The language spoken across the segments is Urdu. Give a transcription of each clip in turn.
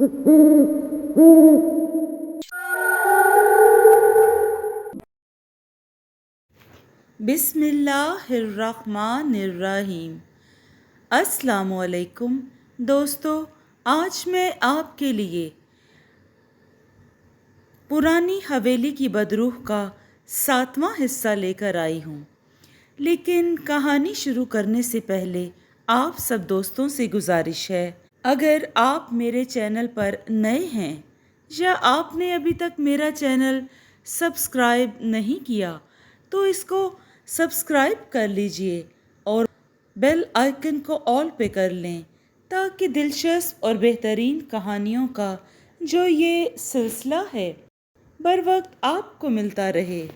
بسم اللہ الرحمن الرحیم۔ السلام علیکم دوستو، آج میں آپ کے لیے پرانی حویلی کی بدروح کا 7واں حصہ لے کر آئی ہوں۔ لیکن کہانی شروع کرنے سے پہلے آپ سب دوستوں سے گزارش ہے، اگر آپ میرے چینل پر نئے ہیں یا آپ نے ابھی تک میرا چینل سبسکرائب نہیں کیا تو اس کو سبسکرائب کر لیجئے اور بیل آئیکن کو آل پہ کر لیں تاکہ دلچسپ اور بہترین کہانیوں کا جو یہ سلسلہ ہے بر وقت آپ کو ملتا رہے۔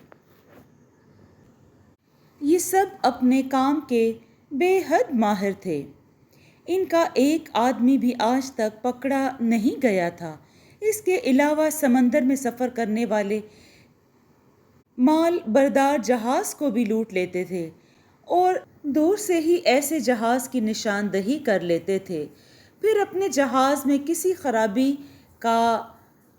یہ سب اپنے کام کے بے حد ماہر تھے۔ ان کا ایک آدمی بھی آج تک پکڑا نہیں گیا تھا۔ اس کے علاوہ سمندر میں سفر کرنے والے مال بردار جہاز کو بھی لوٹ لیتے تھے اور دور سے ہی ایسے جہاز کی نشاندہی کر لیتے تھے، پھر اپنے جہاز میں کسی خرابی کا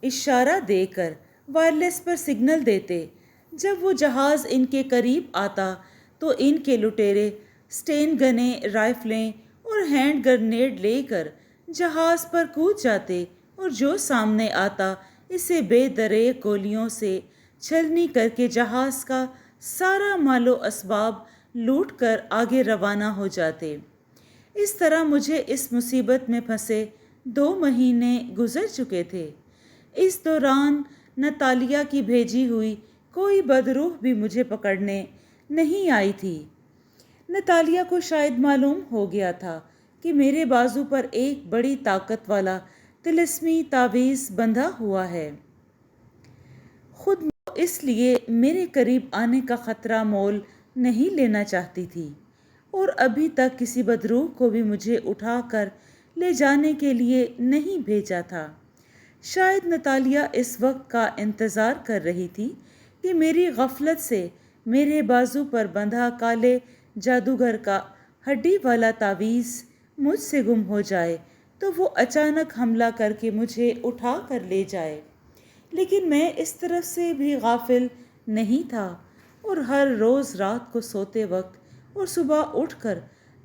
اشارہ دے کر وائرلیس پر سگنل دیتے۔ جب وہ جہاز ان کے قریب آتا تو ان کے لٹیرے سٹین گنیں، رائفلیں اور ہینڈ گرنیڈ لے کر جہاز پر کود جاتے اور جو سامنے آتا اسے بے درے گولیوں سے چھلنی کر کے جہاز کا سارا مال و اسباب لوٹ کر آگے روانہ ہو جاتے۔ اس طرح مجھے اس مصیبت میں پھنسے 2 مہینے گزر چکے تھے۔ اس دوران نتالیہ کی بھیجی ہوئی کوئی بدروح بھی مجھے پکڑنے نہیں آئی تھی۔ نتالیہ کو شاید معلوم ہو گیا تھا کہ میرے بازو پر ایک بڑی طاقت والا طلسمی تعویذ بندھا ہوا ہے۔ خود وہ اس لیے میرے قریب آنے کا خطرہ مول نہیں لینا چاہتی تھی اور ابھی تک کسی بدروح کو بھی مجھے اٹھا کر لے جانے کے لیے نہیں بھیجا تھا۔ شاید نتالیہ اس وقت کا انتظار کر رہی تھی کہ میری غفلت سے میرے بازو پر بندھا کالے جادوگر کا ہڈی والا تعویذ مجھ سے گم ہو جائے تو وہ اچانک حملہ کر کے مجھے اٹھا کر لے جائے۔ لیکن میں اس طرف سے بھی غافل نہیں تھا اور ہر روز رات کو سوتے وقت اور صبح اٹھ کر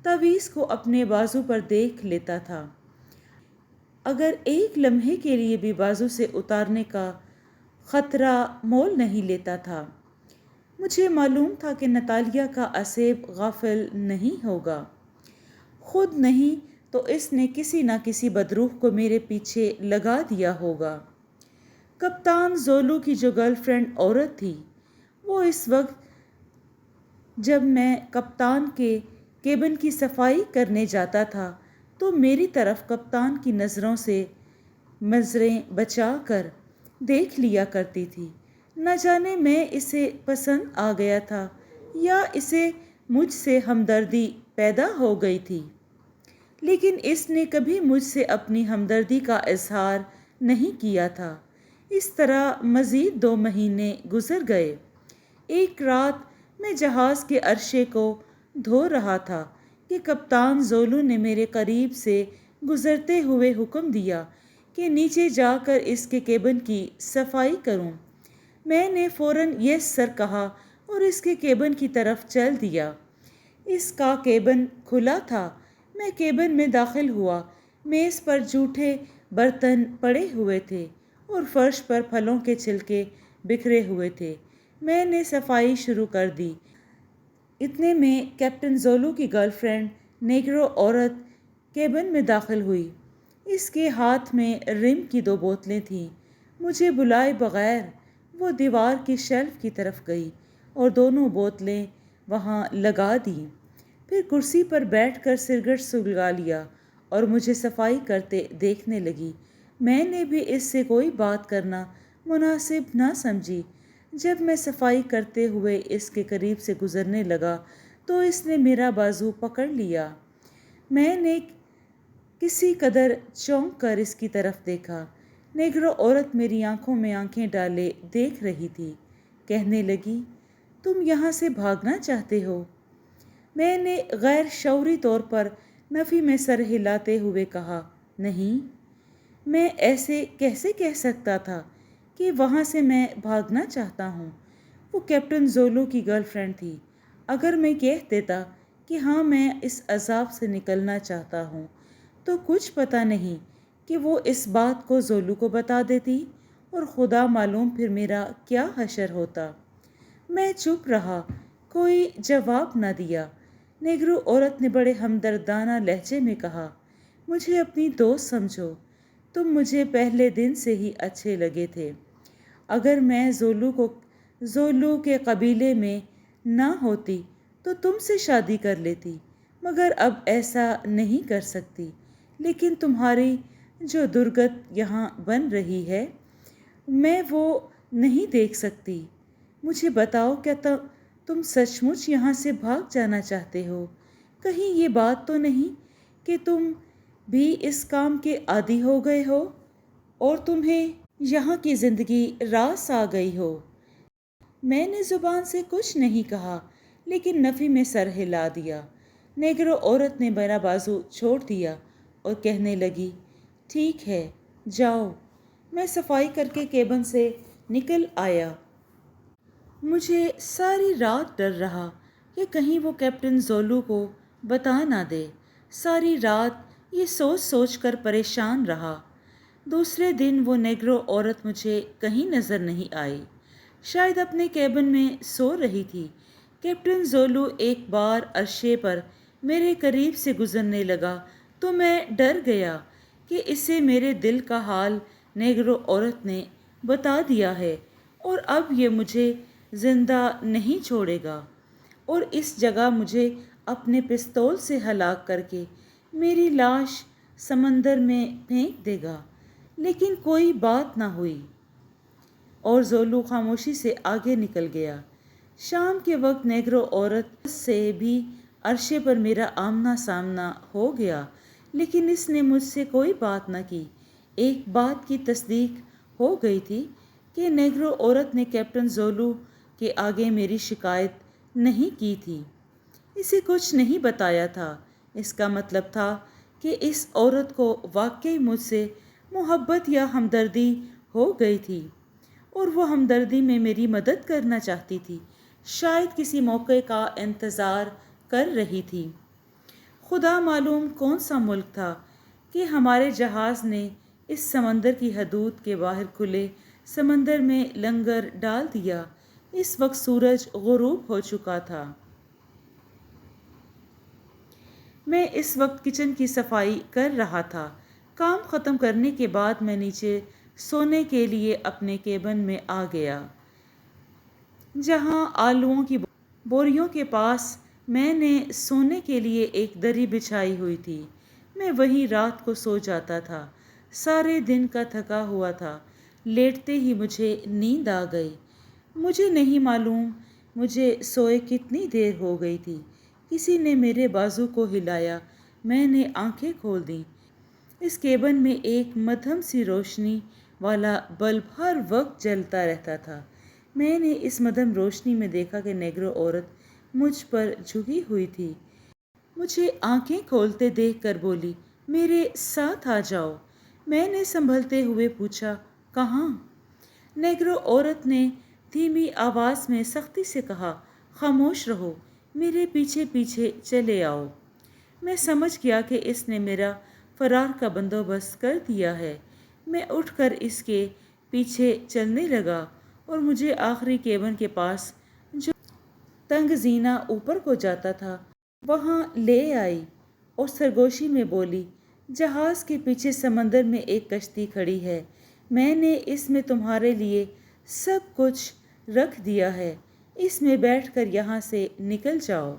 تعویذ کو اپنے بازو پر دیکھ لیتا تھا۔ اگر ایک لمحے کے لیے بھی بازو سے اتارنے کا خطرہ مول نہیں لیتا تھا۔ مجھے معلوم تھا کہ نتالیہ کا اسیب غافل نہیں ہوگا۔ خود نہیں تو اس نے کسی نہ کسی بدروح کو میرے پیچھے لگا دیا ہوگا۔ کپتان زولو کی جو گرل فرینڈ عورت تھی، وہ اس وقت جب میں کپتان کے کیبن کی صفائی کرنے جاتا تھا تو میری طرف کپتان کی نظروں سے نظریں بچا کر دیکھ لیا کرتی تھی۔ نہ جانے میں اسے پسند آ گیا تھا یا اسے مجھ سے ہمدردی پیدا ہو گئی تھی، لیکن اس نے کبھی مجھ سے اپنی ہمدردی کا اظہار نہیں کیا تھا۔ اس طرح مزید 2 مہینے گزر گئے۔ ایک رات میں جہاز کے عرشے کو دھو رہا تھا کہ کپتان زولو نے میرے قریب سے گزرتے ہوئے حکم دیا کہ نیچے جا کر اس کے کیبن کی صفائی کروں۔ میں نے فوراً یس سر کہا اور اس کے کیبن کی طرف چل دیا۔ اس کا کیبن کھلا تھا۔ میں کیبن میں داخل ہوا۔ میز پر جھوٹے برتن پڑے ہوئے تھے اور فرش پر پھلوں کے چھلکے بکھرے ہوئے تھے۔ میں نے صفائی شروع کر دی۔ اتنے میں کیپٹن زولو کی گرل فرینڈ نیگرو عورت کیبن میں داخل ہوئی۔ اس کے ہاتھ میں رم کی 2 بوتلیں تھیں۔ مجھے بلائے بغیر وہ دیوار کی شیلف کی طرف گئی اور دونوں بوتلیں وہاں لگا دیں۔ پھر کرسی پر بیٹھ کر سگریٹ سلگا لیا اور مجھے صفائی کرتے دیکھنے لگی۔ میں نے بھی اس سے کوئی بات کرنا مناسب نہ سمجھی۔ جب میں صفائی کرتے ہوئے اس کے قریب سے گزرنے لگا تو اس نے میرا بازو پکڑ لیا۔ میں نے کسی قدر چونک کر اس کی طرف دیکھا۔ نیگرو عورت میری آنکھوں میں آنکھیں ڈالے دیکھ رہی تھی۔ کہنے لگی، تم یہاں سے بھاگنا چاہتے ہو؟ میں نے غیر شعوری طور پر نفی میں سر ہلاتے ہوئے کہا، نہیں۔ میں ایسے کیسے کہہ سکتا تھا کہ وہاں سے میں بھاگنا چاہتا ہوں؟ وہ کیپٹن زولو کی گرل فرینڈ تھی۔ اگر میں کہہ دیتا کہ ہاں میں اس عذاب سے نکلنا چاہتا ہوں تو کچھ پتہ نہیں کہ وہ اس بات کو زولو کو بتا دیتی اور خدا معلوم پھر میرا کیا حشر ہوتا۔ میں چپ رہا، کوئی جواب نہ دیا۔ نیگرو عورت نے بڑے ہمدردانہ لہجے میں کہا، مجھے اپنی دوست سمجھو، تم مجھے پہلے دن سے ہی اچھے لگے تھے۔ اگر میں زولو کے قبیلے میں نہ ہوتی تو تم سے شادی کر لیتی، مگر اب ایسا نہیں کر سکتی۔ لیکن تمہاری جو درگت یہاں بن رہی ہے میں وہ نہیں دیکھ سکتی۔ مجھے بتاؤ، کیا تم سچ مچ یہاں سے بھاگ جانا چاہتے ہو؟ کہیں یہ بات تو نہیں کہ تم بھی اس کام کے عادی ہو گئے ہو اور تمہیں یہاں کی زندگی راس آ گئی ہو؟ میں نے زبان سے کچھ نہیں کہا لیکن نفی میں سر ہلا دیا۔ نیگرو عورت نے میرا بازو چھوڑ دیا اور کہنے لگی، ٹھیک ہے، جاؤ۔ میں صفائی کر کے کیبن سے نکل آیا۔ مجھے ساری رات ڈر رہا کہ کہیں وہ کیپٹن زولو کو بتا نہ دے۔ ساری رات یہ سوچ سوچ کر پریشان رہا۔ دوسرے دن وہ نیگرو عورت مجھے کہیں نظر نہیں آئی، شاید اپنے کیبن میں سو رہی تھی۔ کیپٹن زولو ایک بار عرصے پر میرے قریب سے گزرنے لگا تو میں ڈر گیا کہ اسے میرے دل کا حال نیگرو عورت نے بتا دیا ہے اور اب یہ مجھے زندہ نہیں چھوڑے گا اور اس جگہ مجھے اپنے پستول سے ہلاک کر کے میری لاش سمندر میں پھینک دے گا۔ لیکن کوئی بات نہ ہوئی اور زولو خاموشی سے آگے نکل گیا۔ شام کے وقت نیگرو عورت سے بھی عرصے پر میرا آمنا سامنا ہو گیا لیکن اس نے مجھ سے کوئی بات نہ کی۔ ایک بات کی تصدیق ہو گئی تھی کہ نیگرو عورت نے کیپٹن زولو کے آگے میری شکایت نہیں کی تھی، اسے کچھ نہیں بتایا تھا۔ اس کا مطلب تھا کہ اس عورت کو واقعی مجھ سے محبت یا ہمدردی ہو گئی تھی اور وہ ہمدردی میں میری مدد کرنا چاہتی تھی، شاید کسی موقع کا انتظار کر رہی تھی۔ خدا معلوم کون سا ملک تھا کہ ہمارے جہاز نے اس سمندر کی حدود کے باہر کھلے سمندر میں لنگر ڈال دیا۔ اس وقت سورج غروب ہو چکا تھا۔ میں اس وقت کچن کی صفائی کر رہا تھا۔ کام ختم کرنے کے بعد میں نیچے سونے کے لیے اپنے کیبن میں آ گیا، جہاں آلووں کی بوریوں کے پاس میں نے سونے کے لیے ایک دری بچھائی ہوئی تھی۔ میں وہیں رات کو سو جاتا تھا۔ سارے دن کا تھکا ہوا تھا، لیٹتے ہی مجھے نیند آ گئی۔ مجھے نہیں معلوم مجھے سوئے کتنی دیر ہو گئی تھی۔ کسی نے میرے بازو کو ہلایا، میں نے آنکھیں کھول دیں۔ اس کیبن میں ایک مدھم سی روشنی والا بلب ہر وقت جلتا رہتا تھا۔ میں نے اس مدھم روشنی میں دیکھا کہ نیگرو عورت مجھ پر جھکی ہوئی تھی۔ مجھے آنکھیں کھولتے دیکھ کر بولی، میرے ساتھ آ جاؤ۔ میں نے سنبھلتے ہوئے پوچھا، کہاں؟ نیگرو عورت نے دھیمی آواز میں سختی سے کہا، خاموش رہو، میرے پیچھے پیچھے چلے آؤ۔ میں سمجھ گیا کہ اس نے میرا فرار کا بندوبست کر دیا ہے۔ میں اٹھ کر اس کے پیچھے چلنے لگا اور مجھے آخری کیبن کے پاس جو تنگ زینہ اوپر کو جاتا تھا وہاں لے آئی اور سرگوشی میں بولی، جہاز کے پیچھے سمندر میں ایک کشتی کھڑی ہے، میں نے اس میں تمہارے لیے سب کچھ رکھ دیا ہے، اس میں بیٹھ کر یہاں سے نکل جاؤ۔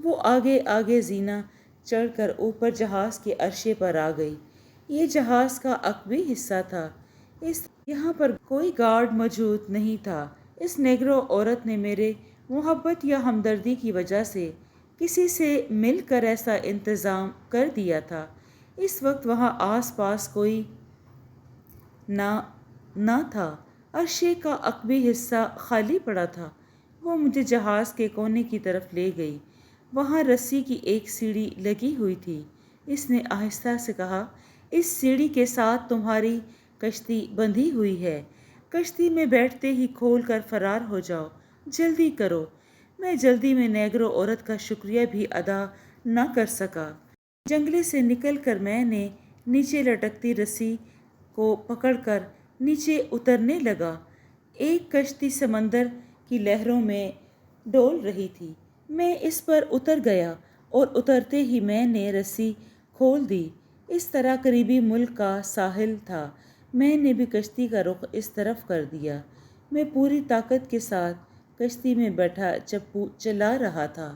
وہ آگے آگے زینہ چڑھ کر اوپر جہاز کے عرصے پر آ گئی۔ یہ جہاز کا عقبی حصہ تھا، یہاں پر کوئی گارڈ موجود نہیں تھا۔ اس نیگرو عورت نے میرے محبت یا ہمدردی کی وجہ سے کسی سے مل کر ایسا انتظام کر دیا تھا۔ اس وقت وہاں آس پاس کوئی نہ تھا، عرصے کا عقبی حصہ خالی پڑا تھا۔ وہ مجھے جہاز کے کونے کی طرف لے گئی، وہاں رسی کی ایک سیڑھی لگی ہوئی تھی۔ اس نے آہستہ سے کہا، اس سیڑھی کے ساتھ تمہاری کشتی بندھی ہوئی ہے، کشتی میں بیٹھتے ہی کھول کر فرار ہو جاؤ، جلدی کرو۔ میں جلدی میں نیگرو عورت کا شکریہ بھی ادا نہ کر سکا۔ جنگلے سے نکل کر میں نے نیچے لٹکتی رسی کو پکڑ کر نیچے اترنے لگا۔ ایک کشتی سمندر کی لہروں میں ڈول رہی تھی۔ میں اس پر اتر گیا اور اترتے ہی میں نے رسی کھول دی۔ اس طرح قریبی ملک کا ساحل تھا۔ میں نے بھی کشتی کا رخ اس طرف کر دیا۔ میں پوری طاقت کے ساتھ کشتی میں بیٹھا چپو چلا رہا تھا۔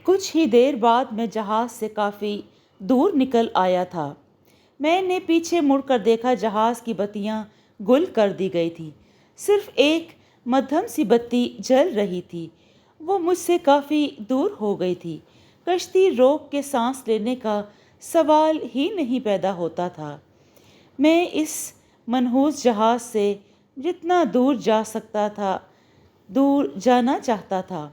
کچھ ہی دیر بعد میں جہاز سے کافی دور نکل آیا تھا۔ میں نے پیچھے مڑ کر دیکھا، جہاز کی بتیاں گل کر دی گئی تھیں۔ صرف ایک مدھم سی بتی جل رہی تھی، وہ مجھ سے کافی دور ہو گئی تھی۔ کشتی روک کے سانس لینے کا سوال ہی نہیں پیدا ہوتا تھا۔ میں اس منحوس جہاز سے جتنا دور جا سکتا تھا دور جانا چاہتا تھا۔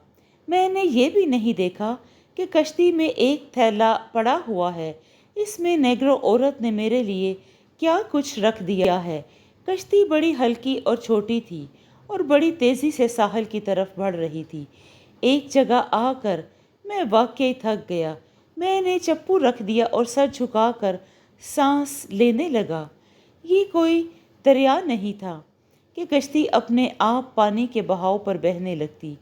میں نے یہ بھی نہیں دیکھا کہ کشتی میں ایک تھیلا پڑا ہوا ہے، اس میں نیگرو عورت نے میرے لیے کیا کچھ رکھ دیا ہے۔ کشتی بڑی ہلکی اور چھوٹی تھی اور بڑی تیزی سے ساحل کی طرف بڑھ رہی تھی۔ ایک جگہ آ کر میں واقعی تھک گیا۔ میں نے چپو رکھ دیا اور سر جھکا کر سانس لینے لگا۔ یہ کوئی دریا نہیں تھا کہ کشتی اپنے آپ پانی کے بہاؤ پر بہنے لگتی۔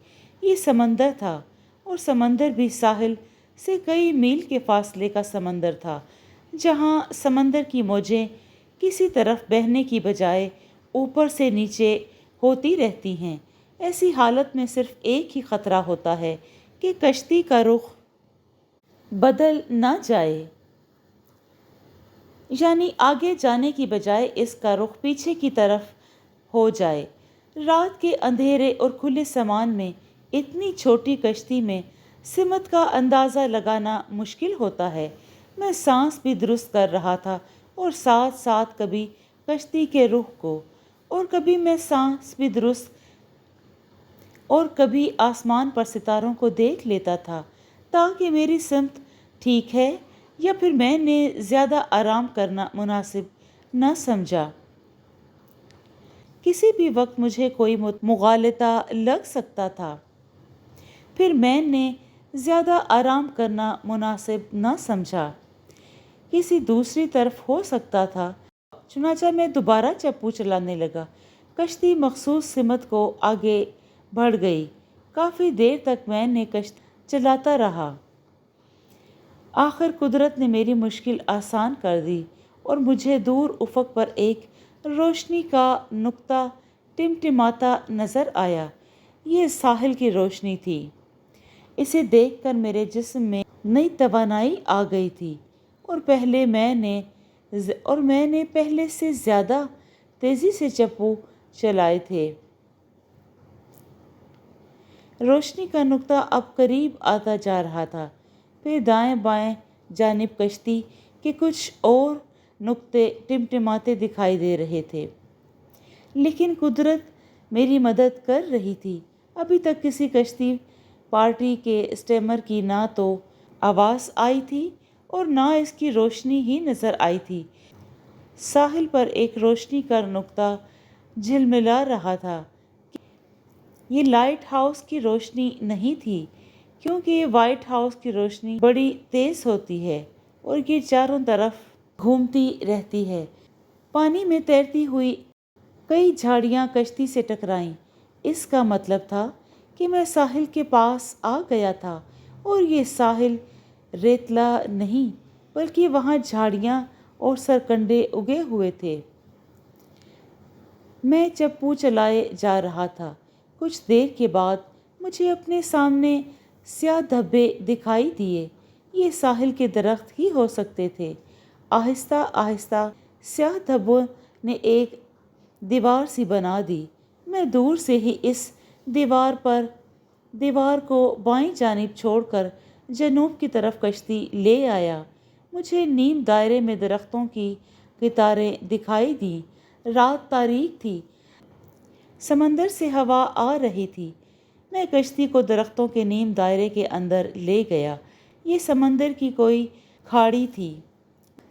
یہ سمندر تھا، اور سمندر بھی ساحل سے کئی میل کے فاصلے کا سمندر تھا، جہاں سمندر کی موجیں کسی طرف بہنے کی بجائے اوپر سے نیچے ہوتی رہتی ہیں۔ ایسی حالت میں صرف ایک ہی خطرہ ہوتا ہے کہ کشتی کا رخ بدل نہ جائے، یعنی آگے جانے کی بجائے اس کا رخ پیچھے کی طرف ہو جائے۔ رات کے اندھیرے اور کھلے سامان میں اتنی چھوٹی کشتی میں سمت کا اندازہ لگانا مشکل ہوتا ہے۔ میں سانس بھی درست کر رہا تھا اور ساتھ ساتھ کبھی کشتی کے رخ کو، اور کبھی میں سانس بھی درست اور کبھی آسمان پر ستاروں کو دیکھ لیتا تھا تاکہ میری سمت ٹھیک ہے، یا پھر میں نے زیادہ آرام کرنا مناسب نہ سمجھا۔ کسی بھی وقت مجھے کوئی مغالطہ لگ سکتا تھا، پھر میں نے زیادہ آرام کرنا مناسب نہ سمجھا۔ کسی دوسری طرف ہو سکتا تھا۔ چنانچہ میں دوبارہ چپو چلانے لگا۔ کشتی مخصوص سمت کو آگے بڑھ گئی۔ کافی دیر تک میں نے کشتی چلاتا رہا۔ آخر قدرت نے میری مشکل آسان کر دی اور مجھے دور افق پر ایک روشنی کا نقطہ ٹمٹماتا نظر آیا۔ یہ ساحل کی روشنی تھی۔ اسے دیکھ کر میرے جسم میں نئی توانائی آ گئی تھی، اور میں نے پہلے سے زیادہ تیزی سے چپو چلائے تھے۔ روشنی کا نقطہ اب قریب آتا جا رہا تھا۔ پھر دائیں بائیں جانب کشتی کے کچھ اور نقطے ٹمٹماتے دکھائی دے رہے تھے، لیکن قدرت میری مدد کر رہی تھی۔ ابھی تک کسی کشتی پارٹی کے اسٹیمر کی نہ تو آواز آئی تھی اور نہ اس کی روشنی ہی نظر آئی تھی۔ ساحل پر ایک روشنی کا نقطہ جھلملا رہا تھا۔ یہ لائٹ ہاؤس کی روشنی نہیں تھی، کیونکہ یہ وائٹ ہاؤس کی روشنی بڑی تیز ہوتی ہے اور یہ چاروں طرف گھومتی رہتی ہے۔ پانی میں تیرتی ہوئی کئی جھاڑیاں کشتی سے ٹکرائیں۔ اس کا مطلب تھا کہ میں ساحل کے پاس آ گیا تھا، اور یہ ساحل ریتلا نہیں بلکہ وہاں جھاڑیاں اور سرکنڈے اگے ہوئے تھے۔ میں چپو چلائے جا رہا تھا۔ کچھ دیر کے بعد مجھے اپنے سامنے سیاہ دھبے دکھائی دیے۔ یہ ساحل کے درخت ہی ہو سکتے تھے۔ آہستہ آہستہ سیاہ دھبوں نے ایک دیوار سی بنا دی۔ میں دور سے ہی اس دیوار کو بائیں جانب چھوڑ کر جنوب کی طرف کشتی لے آیا۔ مجھے نیم دائرے میں درختوں کی قطاریں دکھائی دیں۔ رات تاریک تھی، سمندر سے ہوا آ رہی تھی۔ میں کشتی کو درختوں کے نیم دائرے کے اندر لے گیا۔ یہ سمندر کی کوئی کھاڑی تھی۔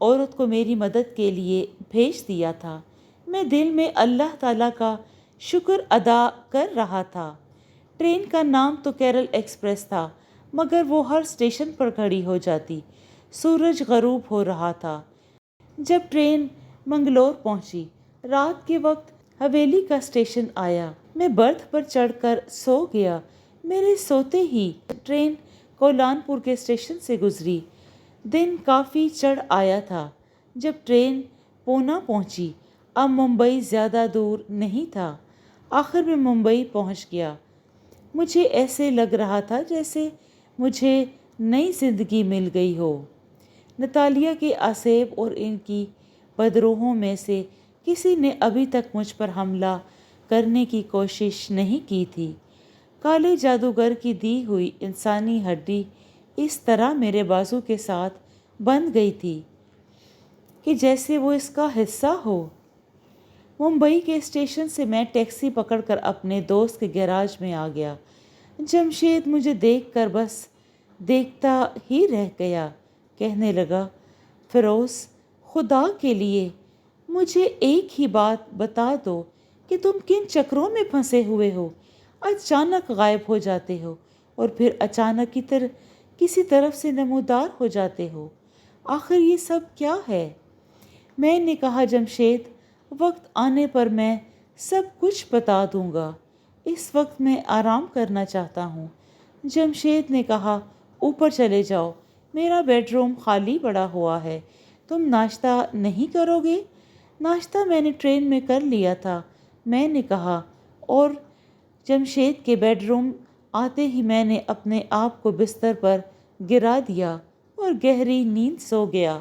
عورت کو میری مدد کے لیے بھیج دیا تھا۔ میں دل میں اللہ تعالیٰ کا شکر ادا کر رہا تھا۔ ٹرین کا نام تو کیرل ایکسپریس تھا، مگر وہ ہر اسٹیشن پر کھڑی ہو جاتی۔ سورج غروب ہو رہا تھا جب ٹرین منگلور پہنچی۔ رات کے وقت حویلی کا اسٹیشن آیا۔ میں برتھ پر چڑھ کر سو گیا۔ میرے سوتے ہی ٹرین کولہان پور کے اسٹیشن سے گزری۔ دن کافی چڑھ آیا تھا جب ٹرین پونا پہنچی۔ اب ممبئی زیادہ دور نہیں تھا۔ آخر میں ممبئی پہنچ گیا۔ مجھے ایسے لگ رہا تھا جیسے مجھے نئی زندگی مل گئی ہو۔ نتالیہ کے آسیب اور ان کی بدروحوں میں سے کسی نے ابھی تک مجھ پر حملہ کرنے کی کوشش نہیں کی تھی۔ کالے جادوگر کی دی ہوئی انسانی ہڈی اس طرح میرے بازو کے ساتھ بندھ گئی تھی کہ جیسے وہ اس کا حصہ ہو۔ ممبئی کے اسٹیشن سے میں ٹیکسی پکڑ کر اپنے دوست کے گیراج میں آ گیا۔ جمشید مجھے دیکھ کر بس دیکھتا ہی رہ گیا۔ کہنے لگا، فیروز، خدا کے لیے مجھے ایک ہی بات بتا دو کہ تم کن چکروں میں پھنسے ہوئے ہو؟ اچانک غائب ہو جاتے ہو اور پھر اچانک کسی طرف سے نمودار ہو جاتے ہو۔ آخر یہ سب کیا ہے؟ میں نے کہا، جمشید، وقت آنے پر میں سب کچھ بتا دوں گا۔ اس وقت میں آرام کرنا چاہتا ہوں۔ جمشید نے کہا، اوپر چلے جاؤ، میرا بیڈ روم خالی پڑا ہوا ہے۔ تم ناشتہ نہیں کرو گے؟ ناشتہ میں نے ٹرین میں کر لیا تھا، میں نے کہا، اور جمشید کے بیڈ روم آتے ہی میں نے اپنے آپ کو بستر پر گرا دیا اور گہری نیند سو گیا۔